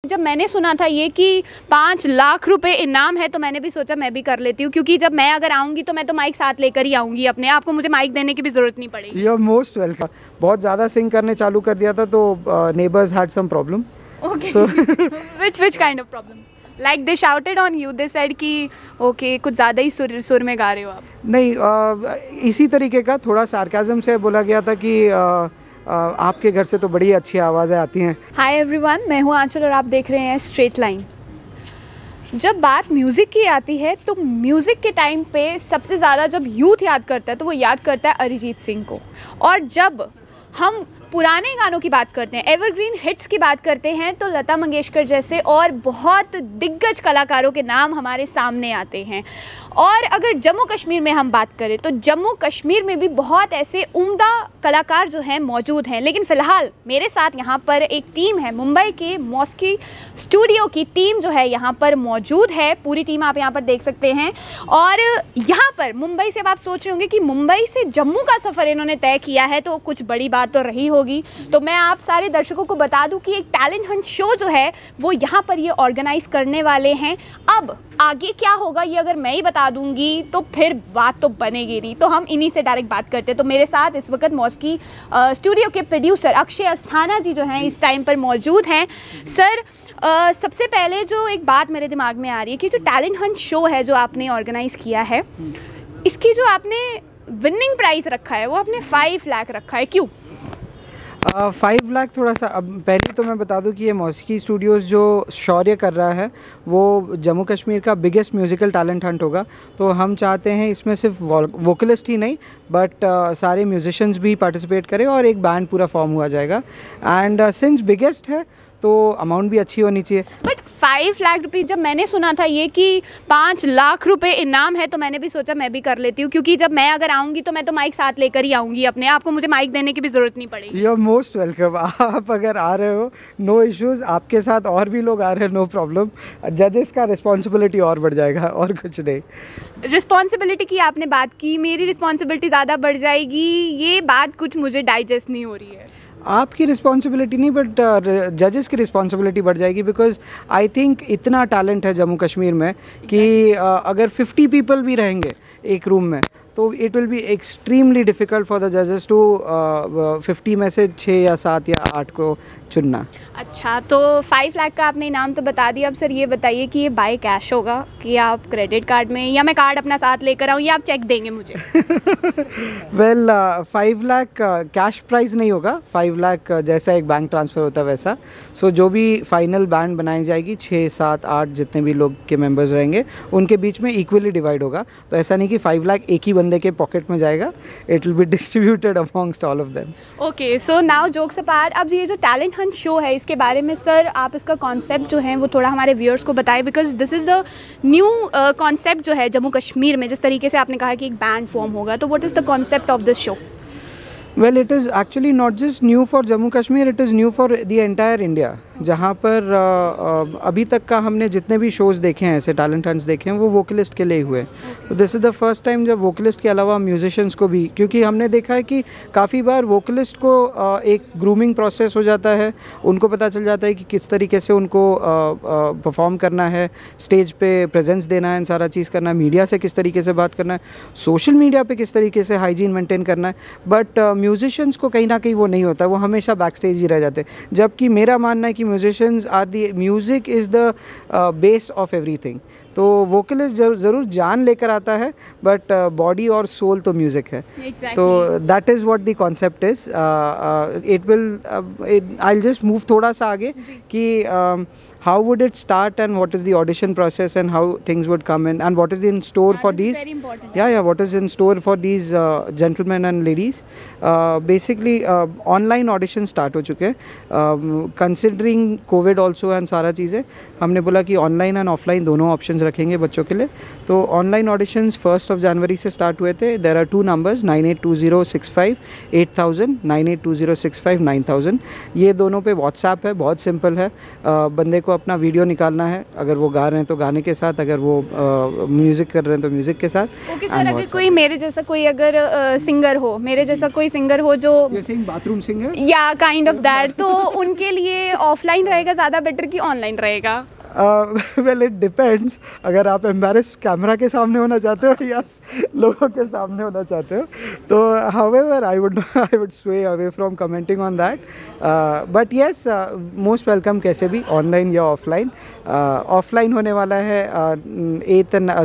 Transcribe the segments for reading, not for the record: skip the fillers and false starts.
जब मैंने सुना था ये कि 5 लाख रुपए इनाम है तो मैंने भी सोचा मैं भी कर लेती हूँ, क्योंकि जब मैं अगर आऊँगी तो मैं तो माइक साथ लेकर ही आऊँगी अपने। आपको मुझे माइक देने की भी ज़रूरत नहीं पड़ेगी। You are most welcome. बहुत ज़्यादा सिंग करने चालू कर दिया था तो neighbours had some problem. Okay, which kind of problem? Like they shouted on you, they said कि ओके कुछ ज़्यादा ही सुर में गा रहे हो आप? नहीं, इसी तरीके का थोड़ा सार्काज़म से बोला गया था कि आपके घर से तो बड़ी अच्छी आवाज़ें आती हैं। हाय एवरीवन, मैं हूँ आंचल और आप देख रहे हैं स्ट्रेट लाइन। जब बात म्यूज़िक की आती है तो म्यूज़िक के टाइम पे सबसे ज़्यादा जब यूथ याद करता है तो वो याद करता है अरिजीत सिंह को। और जब हम पुराने गानों की बात करते हैं, एवरग्रीन हिट्स की बात करते हैं, तो लता मंगेशकर जैसे और बहुत दिग्गज कलाकारों के नाम हमारे सामने आते हैं। और अगर जम्मू कश्मीर में हम बात करें तो जम्मू कश्मीर में भी बहुत ऐसे उम्दा कलाकार जो हैं मौजूद हैं। लेकिन फ़िलहाल मेरे साथ यहाँ पर एक टीम है, मुंबई के मॉस्की स्टूडियो की टीम जो है यहाँ पर मौजूद है। पूरी टीम आप यहाँ पर देख सकते हैं। और यहाँ पर मुंबई से अब आप सोच रहे होंगे कि मुंबई से जम्मू का सफ़र इन्होंने तय किया है तो कुछ बड़ी बात तो रही होगी। तो मैं आप सारे दर्शकों को बता दूं कि एक टैलेंट हंट शो जो है वो यहाँ पर ये ऑर्गेनाइज करने वाले हैं। अब आगे क्या होगा ये अगर मैं ही बता दूंगी तो फिर बात तो बनेगी नहीं, तो हम इन्हीं से डायरेक्ट बात करते हैं। तो मेरे साथ इस वक्त मॉस्की स्टूडियो के प्रोड्यूसर अक्षय अस्थाना जी जो हैं इस टाइम पर मौजूद हैं। सर, सबसे पहले जो एक बात मेरे दिमाग में आ रही है कि जो टैलेंट हंट शो है जो आपने ऑर्गेनाइज किया है, इसकी जो आपने विनिंग प्राइस रखा है वो आपने 5 लाख रखा है, क्यों? 5 लाख थोड़ा सा। अब पहले तो मैं बता दूं कि ये मॉस्की स्टूडियोज़ जो शौर्य कर रहा है वो जम्मू कश्मीर का बिगेस्ट म्यूज़िकल टैलेंट हंट होगा। तो हम चाहते हैं इसमें सिर्फ वोकलिस्ट ही नहीं बट सारे म्यूजिशियंस भी पार्टिसिपेट करें और एक बैंड पूरा फॉर्म हुआ जाएगा। एंड सिंस बिगेस्ट है तो अमाउंट भी अच्छी होनी चाहिए। बट 5 लाख रुपये, जब मैंने सुना था ये कि 5 लाख रुपए इनाम है तो मैंने भी सोचा मैं भी कर लेती हूँ, क्योंकि जब मैं अगर आऊँगी तो मैं तो माइक साथ लेकर ही आऊँगी अपने। आपको मुझे माइक देने की भी ज़रूरत नहीं पड़ेगी। You are most welcome. आप अगर आ रहे हो नो इश्यूज़, आपके साथ और भी लोग आ रहे हैं नो प्रॉब्लम। जजेस का रिस्पॉन्सिबिलिटी और बढ़ जाएगा और कुछ नहीं। रिस्पॉन्सिबिलिटी की आपने बात की, मेरी रिस्पॉन्सिबिलिटी ज़्यादा बढ़ जाएगी, ये बात कुछ मुझे डाइजेस्ट नहीं हो रही है। आपकी रिस्पॉन्सिबिलिटी नहीं बट जजेस की रिस्पॉन्सिबिलिटी बढ़ जाएगी, बिकॉज आई थिंक इतना टैलेंट है जम्मू कश्मीर में कि अगर 50 पीपल भी रहेंगे एक रूम में तो it will be extremely difficult for the जजेस टू 50 में से 6 या 7 या 8 को चुनना। अच्छा, तो 5 लाख का आपने इनाम तो बता दिया। अब सर ये बताइए कि ये बाय कैश होगा कि आप क्रेडिट कार्ड में, या मैं कार्ड अपना साथ लेकर आऊँ, या आप चेक देंगे मुझे? वेल 5 लाख कैश प्राइस नहीं होगा। 5 लाख जैसा एक बैंक ट्रांसफ़र होता है वैसा। सो जो भी फाइनल बैंड बनाई जाएगी 6, 7, 8 जितने भी लोग के मेंबर्स रहेंगे उनके बीच में इक्वली डिवाइड होगा। तो ऐसा नहीं कि 5 लाख एक ही बंदे के पॉकेट में जाएगा, it will be distributed amongst all of them. Okay, so now jokes apart, अब ये जो टैलेंट हंट शो है इसके बारे में सर आप इसका कॉन्सेप्ट जो है वो थोड़ा हमारे व्यूअर्स को बताएं, because this is the new concept जो है जम्मू कश्मीर में। जिस तरीके से आपने कहा कि एक बैंड फॉर्म होगा, तो what is the concept of this show? Well, it is actually not just new for Jammu Kashmir, it is new for the entire India. जहाँ पर अभी तक का हमने जितने भी शोज़ देखे हैं, ऐसे टैलेंट हंट्स देखे हैं, वो वोकलिस्ट के लिए हुए। तो this is the first time जब वोकलिस्ट के अलावा म्यूजिशियंस को भी, क्योंकि हमने देखा है कि काफ़ी बार वोकलिस्ट को एक ग्रूमिंग प्रोसेस हो जाता है, उनको पता चल जाता है कि किस तरीके से उनको परफॉर्म करना है, स्टेज पे प्रेजेंस देना है, सारा चीज़ करना है, मीडिया से किस तरीके से बात करना है, सोशल मीडिया पे किस तरीके से हाइजीन मेंटेन करना है। बट म्यूजिशियंस को कहीं ना कहीं वो नहीं होता, वो हमेशा बैक स्टेज ही रह जाते। जबकि मेरा मानना है कि musicians are the, music is the base of everything. तो वोकलिस्ट ज़रूर जान लेकर आता है बट बॉडी और सोल तो म्यूज़िक है। तो that is what the concept is. It will, I will just move थोड़ा सा आगे कि how would it start and what is the audition process and how things would come in and what is in store for these, what is in store for these gentlemen and ladies. Basically online audition start हो चुके हैं, considering COVID also and सारा चीज़ें हमने बोला कि online and offline दोनों options रखेंगे बच्चों के लिए। तो ऑनलाइन ऑडिशंस 1 जनवरी से स्टार्ट हुए थे। There are 2 numbers 9820658000, 9820659000। ये दोनों पे व्हाट्सएप है, बहुत सिंपल है। बंदे को अपना वीडियो निकालना है, अगर वो गा रहे हैं तो गाने के साथ, अगर वो म्यूज़िक कर रहे हैं तो म्यूज़िक के साथ। ओके सर, अगर कोई मेरे जैसा कोई अगर सिंगर हो, मेरे जैसा कोई सिंगर हो जो बाथरूम सिंगर या काइंड ऑफ दैट, तो उनके लिए ऑफलाइन रहेगा ज़्यादा बेटर कि ऑनलाइन रहेगा? Well it depends. अगर आप एम्बैरेस कैमरा के सामने होना चाहते हो या लोगों के सामने होना चाहते हो तो हाउएवर आई वुड स्वे away from commenting on that, but yes most welcome, कैसे भी ऑनलाइन या ऑफलाइन। ऑफलाइन होने वाला है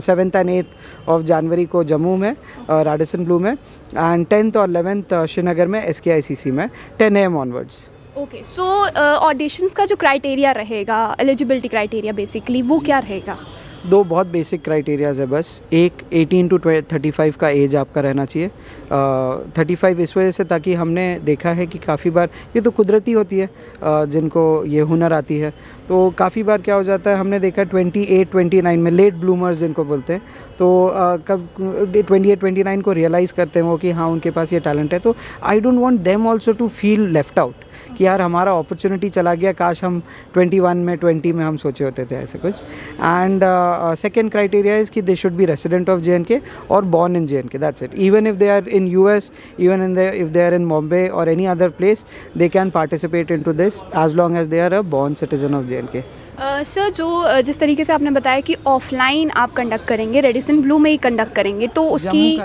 7th and 8th of January को जम्मू में, राडिसन ब्लू में, एंड 10th और 11th श्रीनगर में SKICC में 10 AM onwards. Okay, so auditions का जो क्राइटेरिया रहेगा, एलिजिबिलिटी क्राइटेरिया बेसिकली, वो क्या रहेगा? 2 बहुत बेसिक क्राइटेरियाज है बस। एक 18 to 35 का एज आपका रहना चाहिए। 35 इस वजह से ताकि हमने देखा है कि काफ़ी बार ये तो कुदरती होती है, जिनको ये हुनर आती है, तो काफ़ी बार क्या हो जाता है, हमने देखा 28-29 में लेट ब्लूमर्स जिनको बोलते हैं, तो कब 28-29 को रियलाइज़ करते हैं वो कि हाँ उनके पास ये टैलेंट है। तो I don't want them also to feel left out कि यार हमारा अपॉर्चुनिटी चला गया, काश हम 21 में 20 में हम सोचे होते थे ऐसे कुछ। एंड सेकेंड क्राइटेरिया इज़ कि they should be resident of JNK और born in JNK, that's it. Even if they are in US, if they are in Bombay or any other place, they can participate into this as long as they are a born citizen of JNK. Sir, जो जिस तरीके से आपने बताया कि offline आप conduct करेंगे, Radisson Blu में ही कंडक्ट करेंगे, तो उसकी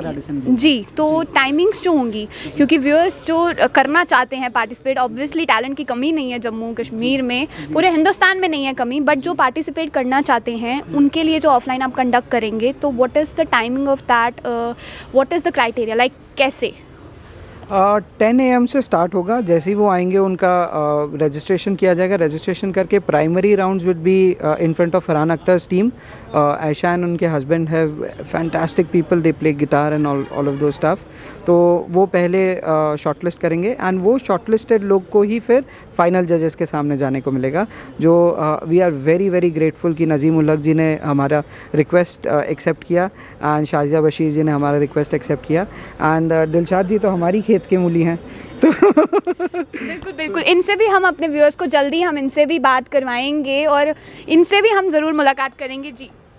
जी तो टाइमिंग्स जो होंगी, क्योंकि व्यूअर्स जो करना चाहते हैं पार्टिसिपेट, ऑब्वियसली टैलेंट की कमी नहीं है जम्मू कश्मीर में, पूरे हिंदुस्तान में नहीं है कमी, बट जो पार्टिसिपेट करना चाहते हैं उनके लिए जो ऑफलाइन आप कंडक्ट करेंगे, तो what is the timing of that, what is the criteria, like कैसे? 10 AM से स्टार्ट होगा। जैसे ही वो आएंगे उनका रजिस्ट्रेशन किया जाएगा। रजिस्ट्रेशन करके primary rounds will be in front of Farhan Akhtar's team. Ayesha and उनके husband have fantastic people, they play guitar and all of those stuff. तो वो पहले शॉर्टलिस्ट करेंगे एंड वो शॉर्टलिस्टेड लोग को ही फिर फाइनल जजेस के सामने जाने को मिलेगा। जो we are very very grateful कि नज़ीम उल हक जी ने हमारा रिक्वेस्ट एक्सेप्ट किया एंड शाजिया बशीर जी ने हमारा रिक्वेस्ट एक्सेप्ट किया एंड दिलशाद जी तो हमारी खेत के मूली हैं। तो बिल्कुल बिल्कुल, इनसे भी हम अपने व्यूअर्स को जल्दी हम इनसे भी बात करवाएंगे और इनसे भी हम ज़रूर मुलाकात करेंगे।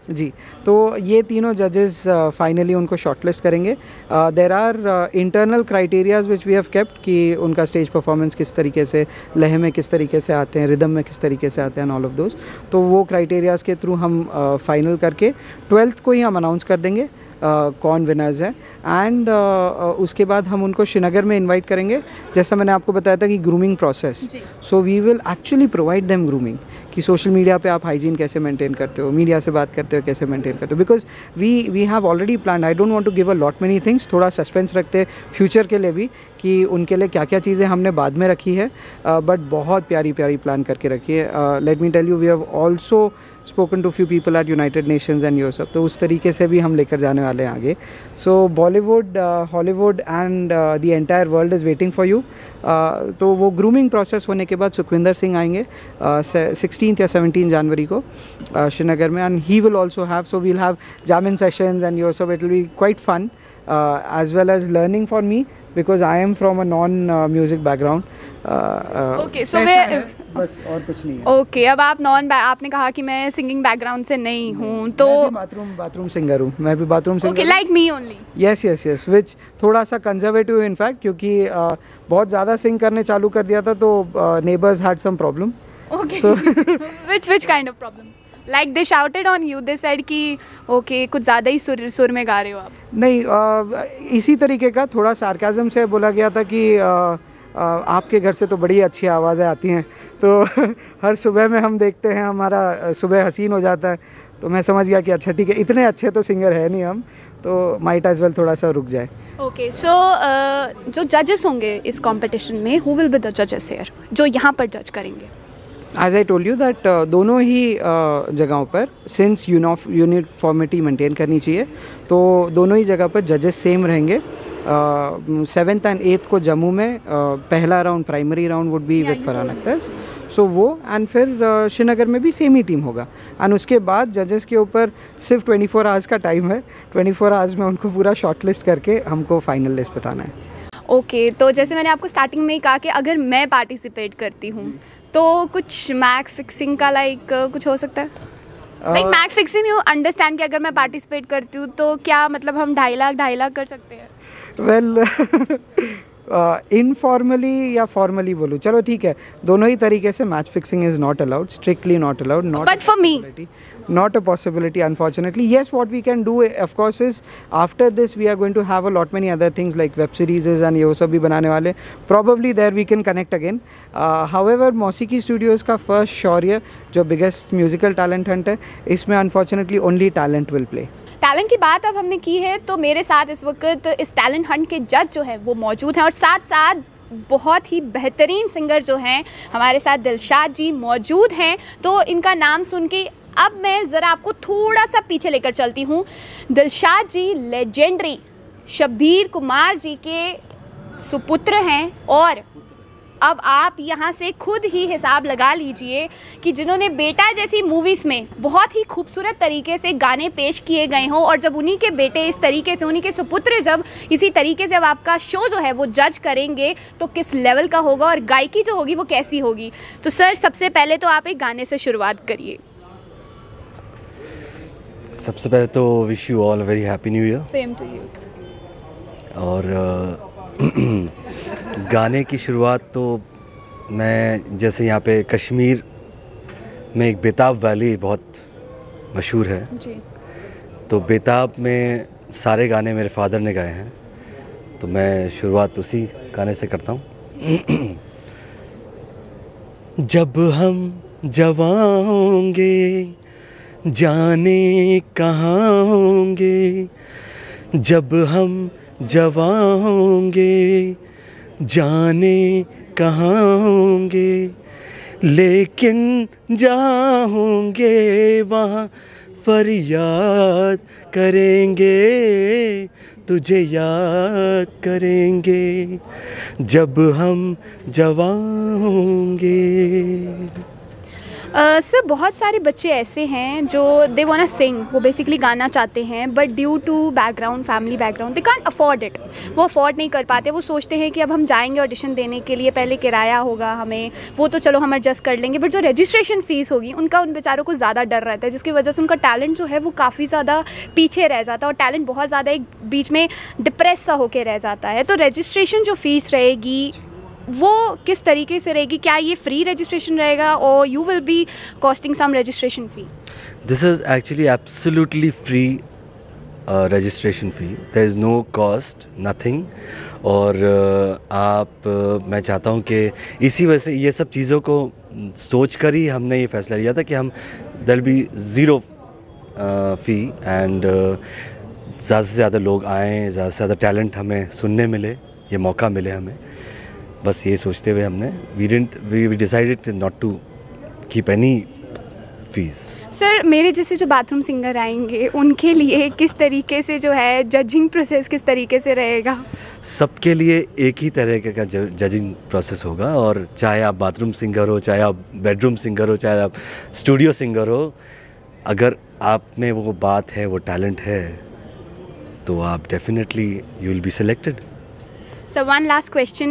जी, तो ये तीनों जजेस फाइनली उनको शॉर्टलिस्ट करेंगे। There are internal criterias which we have kept कि उनका स्टेज परफॉर्मेंस किस तरीके से, लय में किस तरीके से आते हैं, रिदम में किस तरीके से आते हैं, ऑल ऑफ दोज। तो वो क्राइटेरियाज के थ्रू हम फाइनल करके 12th को ही हम अनाउंस कर देंगे कौन विनर्स है। एंड उसके बाद हम उनको श्रीनगर में इनवाइट करेंगे। जैसा मैंने आपको बताया था कि grooming process, so we will actually provide them grooming कि सोशल मीडिया पे आप हाइजीन कैसे मेंटेन करते हो, मीडिया से बात करते हो कैसे मेंटेन करते हो, because we have already plan. I don't want to give a lot many things, थोड़ा सस्पेंस रखते फ्यूचर के लिए भी कि उनके लिए क्या क्या चीज़ें हमने बाद में रखी है, बट बहुत प्यारी प्यारी प्लान करके रखी है। Let me tell you, we have also spoken to few people at United Nations and ये सब, तो उस तरीके से भी हम लेकर जाने वाले हैं आगे। So Bollywood, Hollywood and the entire world is waiting for you. तो वो ग्रूमिंग प्रोसेस होने के बाद सुखविंदर सिंह आएंगे 16 या 17 जनवरी को श्रीनगर में, and he will also have, so we'll have jamming sessions and ये सब, it will be quite fun as well as learning for me because I am from a non-music background. Okay, so बस और कुछ नहीं है। Okay, अब आप आपने कहा कि मैं सिंगिंग बैकग्राउंड से नहीं हूँ, तो बाथरूम सिंगर हूँ, मैं भी bathroom singer. Okay, like me only. Yes, which थोड़ा सा कंजर्वेटिव in fact, क्योंकि बहुत ज़्यादा सिंग करने चालू कर दिया था तो neighbors had some problem. Okay. So which kind of problem? Like they shouted on you, they said कि okay कुछ ज़्यादा ही सुर में गा रहे हो आप। नहीं, इसी तरीके का थोड़ा सार्काज़म से बोला गया था कि आपके घर से तो बड़ी अच्छी आवाज़ें आती हैं, तो हर सुबह में हम देखते हैं हमारा सुबह हसीन हो जाता है। तो मैं समझ गया कि अच्छा ठीक है, इतने अच्छे तो सिंगर है नहीं हम, तो माइट एज वेल थोड़ा सा रुक जाए। ओके, सो जो जजेस होंगे इस कंपटीशन में, हु विल बी द जजेस हियर जो यहाँ पर जज करेंगे? As I told you that दोनों ही जगहों पर सिंस यूनिफॉर्मिटी मेंटेन करनी चाहिए, तो दोनों ही जगह पर जजेस सेम रहेंगे। 7th and 8th को जम्मू में पहला round primary round would be with Farhan Akhtar, so वो एंड फिर श्रीनगर में भी सेम ही टीम होगा। एंड उसके बाद जजेस के ऊपर सिर्फ 24 आवर्स का टाइम है, 24 आवर्स में उनको पूरा शॉर्टलिस्ट करके हमको फाइनल लिस्ट बताना है। ओके, तो जैसे मैंने आपको स्टार्टिंग में ही कहा कि अगर मैं पार्टिसिपेट करती हूँ तो कुछ मैच फिक्सिंग का कुछ हो सकता है? मैच फिक्सिंग यू अंडरस्टैंड कि अगर मैं पार्टिसिपेट करती हूँ तो क्या मतलब हम 2.5 लाख कर सकते हैं? वेल इनफॉर्मली या फॉर्मली बोलूँ, चलो ठीक है, दोनों ही तरीके से match fixing is not allowed, strictly not allowed, not but for me not a possibility, unfortunately. Yes, what we can do of course is after this we are going to have a lot many other things like web series and ये वो सब भी बनाने वाले, probably there we can connect again. However, Mausiqi studios का first शौर्य जो biggest musical talent Hunt है, इसमें unfortunately only talent will play. Talent की बात अब हमने की है, तो मेरे साथ इस वक्त इस टैलेंट हंट के जज जो है वो मौजूद हैं और साथ साथ बहुत ही बेहतरीन सिंगर जो हैं हमारे साथ दिलशाद जी मौजूद हैं। तो इनका नाम सुन के अब मैं ज़रा आपको थोड़ा सा पीछे लेकर चलती हूँ। दिलशाद जी लेजेंडरी शब्बीर कुमार जी के सुपुत्र हैं और अब आप यहाँ से खुद ही हिसाब लगा लीजिए कि जिन्होंने बेटा जैसी मूवीज़ में बहुत ही खूबसूरत तरीके से गाने पेश किए गए हों, और जब उन्हीं के बेटे इस तरीके से, उन्हीं के सुपुत्र जब इसी तरीके से अब आपका शो जो है वो जज करेंगे तो किस लेवल का होगा और गायकी जो होगी वो कैसी होगी। तो सर सबसे पहले तो आप एक गाने से शुरुआत करिए। सबसे पहले तो wish you all very happy new year. Same to you. और गाने की शुरुआत तो मैं जैसे यहाँ पे कश्मीर में एक बेताब वैली बहुत मशहूर है जी, तो बेताब में सारे गाने मेरे फादर ने गाए हैं, तो मैं शुरुआत उसी गाने से करता हूँ। जब हम जवां होंगे जाने कहाँ होंगे, जब हम जवां होंगे जाने कहाँ होंगे, लेकिन जहाँ होंगे वहाँ फरियाद करेंगे, तुझे याद करेंगे जब हम जवां होंगे। सर बहुत सारे बच्चे ऐसे हैं जो दे वांट टू सिंग, वो बेसिकली गाना चाहते हैं, but due to background, family background, they can't afford it, वो अफोर्ड नहीं कर पाते। वो सोचते हैं कि अब हम जाएंगे ऑडिशन देने के लिए, पहले किराया होगा हमें, वो तो चलो हम एडजस्ट कर लेंगे, बट जो रजिस्ट्रेशन फ़ीस होगी उनका उन बेचारों को ज़्यादा डर रहता है, जिसकी वजह से उनका टैलेंट जो है वो काफ़ी ज़्यादा पीछे रह जाता है और टैलेंट बहुत ज़्यादा एक बीच में डिप्रेस सा होकर रह जाता है। तो रजिस्ट्रेशन जो फ़ीस रहेगी वो किस तरीके से रहेगी? क्या ये फ्री रजिस्ट्रेशन रहेगा और you will be costing some registration fee? This is actually absolutely free registration fee, there is no cost, nothing. और मैं चाहता हूँ कि इसी वजह से ये सब चीज़ों को सोच कर ही हमने ये फैसला लिया था कि हम there be zero fee and ज़्यादा से ज़्यादा लोग आएँ, ज़्यादा से ज़्यादा टैलेंट हमें सुनने मिले, ये मौका मिले हमें। बस ये सोचते हुए हमने we decided not to keep any fees. Sir मेरे जैसे जो बाथरूम सिंगर आएंगे उनके लिए किस तरीके से जो है जजिंग प्रोसेस किस तरीके से रहेगा? सबके लिए एक ही तरह का जजिंग प्रोसेस होगा, और चाहे आप बाथरूम सिंगर हो, चाहे आप बेडरूम सिंगर हो, चाहे आप स्टूडियो सिंगर हो, अगर आप में वो बात है, वो टैलेंट है, तो आप definitely you will be selected. Sir one last question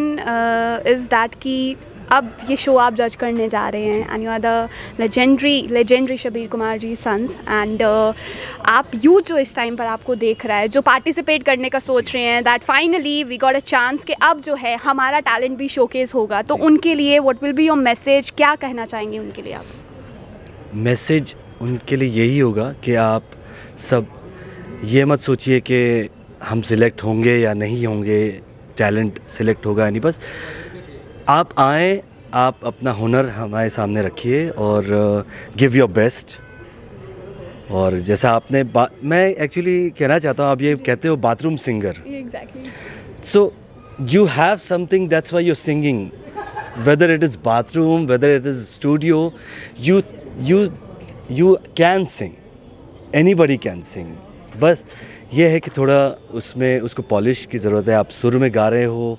is that कि अब ये शो आप जज करने जा रहे हैं and you are the legendary Shabbir Kumar ji sons, and आप यूथ जो इस टाइम पर आपको देख रहा है, जो पार्टिसिपेट करने का सोच रहे हैं, that finally we got a chance कि अब जो है हमारा टैलेंट भी शोकेस होगा, तो उनके लिए what will be your message? क्या कहना चाहेंगे उनके लिए आप? मैसेज उनके लिए यही होगा कि आप सब ये मत सोचिए कि हम सिलेक्ट होंगे या नहीं होंगे, टैलेंट सिलेक्ट होगा नहीं, बस आप आएँ, आप अपना हुनर हमारे सामने रखिए और गिव योर बेस्ट। और जैसा आपने मैं एक्चुअली कहना चाहता हूँ, आप ये कहते हो bathroom singer, exactly, so you have something, that's why you are singing, whether it is bathroom, whether it is studio, you can sing, anybody can sing. बस ये है कि थोड़ा उसमें उसको पॉलिश की ज़रूरत है. आप सुर में गा रहे हो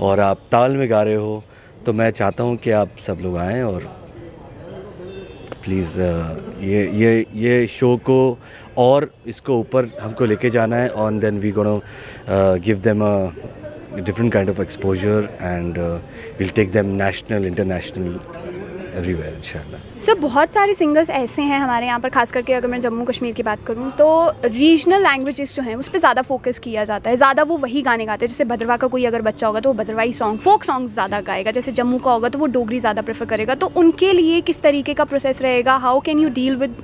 और आप ताल में गा रहे हो, तो मैं चाहता हूँ कि आप सब लोग आएँ और प्लीज़ ये शो को और इसको ऊपर हमको लेके जाना है. और then we gonna give them a different kind of exposure and will take them national, international, everywhere इंशाल्लाह. सर बहुत सारे सिंगर्स ऐसे हैं हमारे यहाँ पर, खास करके अगर मैं जम्मू कश्मीर की बात करूँ तो रीजनल लैंग्वेजेस जो हैं उस पर ज़्यादा फोकस किया जाता है. ज़्यादा वो वही गाने गाते हैं. जैसे भद्रवा का कोई अगर बच्चा होगा तो वो भद्रवाई सॉन्ग, फोक सॉन्ग्स ज़्यादा गाएगा. जैसे जम्मू का होगा तो वो डोगरी ज़्यादा प्रेफर करेगा. तो उनके लिए किस तरीके का प्रोसेस रहेगा? How can you deal with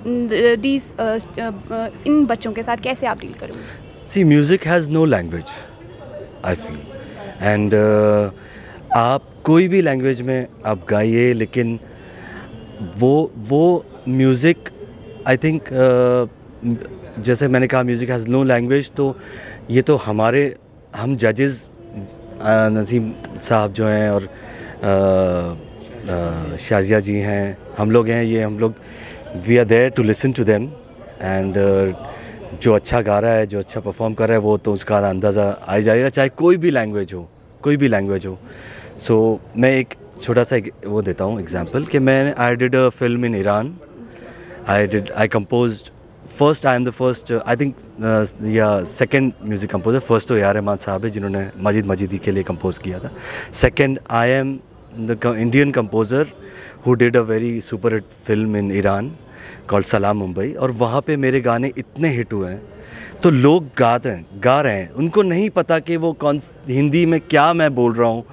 these, इन बच्चों के साथ कैसे आप डील करोगे? See, music has no language, I feel. And आप कोई भी लैंग्वेज में आप गाइए, लेकिन वो म्यूज़िक आई थिंक, जैसे मैंने कहा म्यूज़िक हैज़ नो लैंग्वेज, तो ये तो हम जजेस नसीम साहब जो हैं और शाजिया जी हैं, हम लोग हैं, ये हम लोग we are there to listen to them. And जो अच्छा गा रहा है, जो अच्छा परफॉर्म कर रहा है, वो तो उसका अंदाज़ा आ जाएगा, चाहे कोई भी लैंग्वेज हो. सो मैं एक छोटा सा वो देता हूँ एग्जांपल कि मैं I did a film in Iran. I composed first, I am the first, I think या सेकंड म्यूज़िक कंपोजर. फर्स्ट तो ए.आर. रहमान साहब है जिन्होंने माजिद मजीदी के लिए कंपोज किया था. Second, I am the Indian composer who did a very super hit film in Iran called सलाम मुंबई. और वहाँ पे मेरे गाने इतने हिट हुए हैं, तो लोग गा रहे हैं. उनको नहीं पता कि वो हिंदी में क्या मैं बोल रहा हूँ,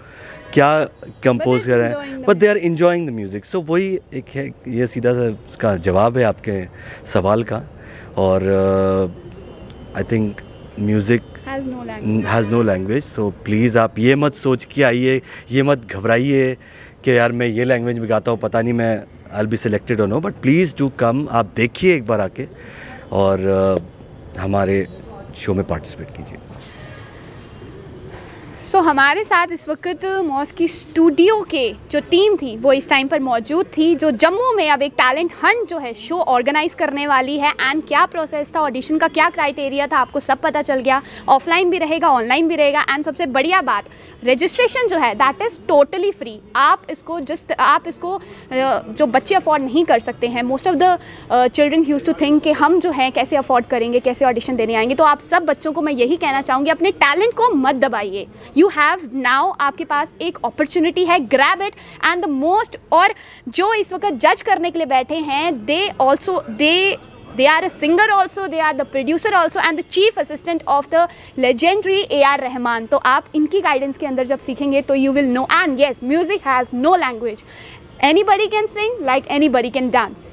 क्या कंपोज कर रहे हैं, but they are enjoying the music. So वही एक है, ये सीधा सा उसका जवाब है आपके सवाल का. और I think music has no language. So please आप ये मत सोच के आइए, ये मत घबराइए कि यार मैं ये लैंग्वेज में गाता हूँ, पता नहीं मैं आई विल बी सिलेक्टेड और no. But please do come, आप देखिए एक बार आके और हमारे शो में पार्टिसिपेट कीजिए. सो हमारे साथ इस वक्त मॉस की स्टूडियो के जो टीम थी वो इस टाइम पर मौजूद थी, जो जम्मू में अब एक टैलेंट हंट जो है शो ऑर्गेनाइज करने वाली है. एंड क्या प्रोसेस था, ऑडिशन का क्या क्राइटेरिया था, आपको सब पता चल गया. ऑफलाइन भी रहेगा, ऑनलाइन भी रहेगा. एंड सबसे बढ़िया बात, रजिस्ट्रेशन जो है दैट इज़ टोटली फ्री. आप इसको जो बच्चे अफोर्ड नहीं कर सकते हैं, most of the children use to think कि हम जो हैं कैसे अफोर्ड करेंगे, कैसे ऑडिशन देने आएंगे. तो आप सब बच्चों को मैं यही कहना चाहूँगी, अपने टैलेंट को मत दबाइए. यू हैव नाउ, आपके पास एक अपॉर्चुनिटी है, grab it. And the most, और जो इस वक्त जज करने के लिए बैठे हैं, they are a singer also, they are the producer also and the chief assistant of the legendary A.R. Rahman. तो आप इनकी गाइडेंस के अंदर जब सीखेंगे तो you will know. And yes, music has no language. Anybody can sing like anybody can dance.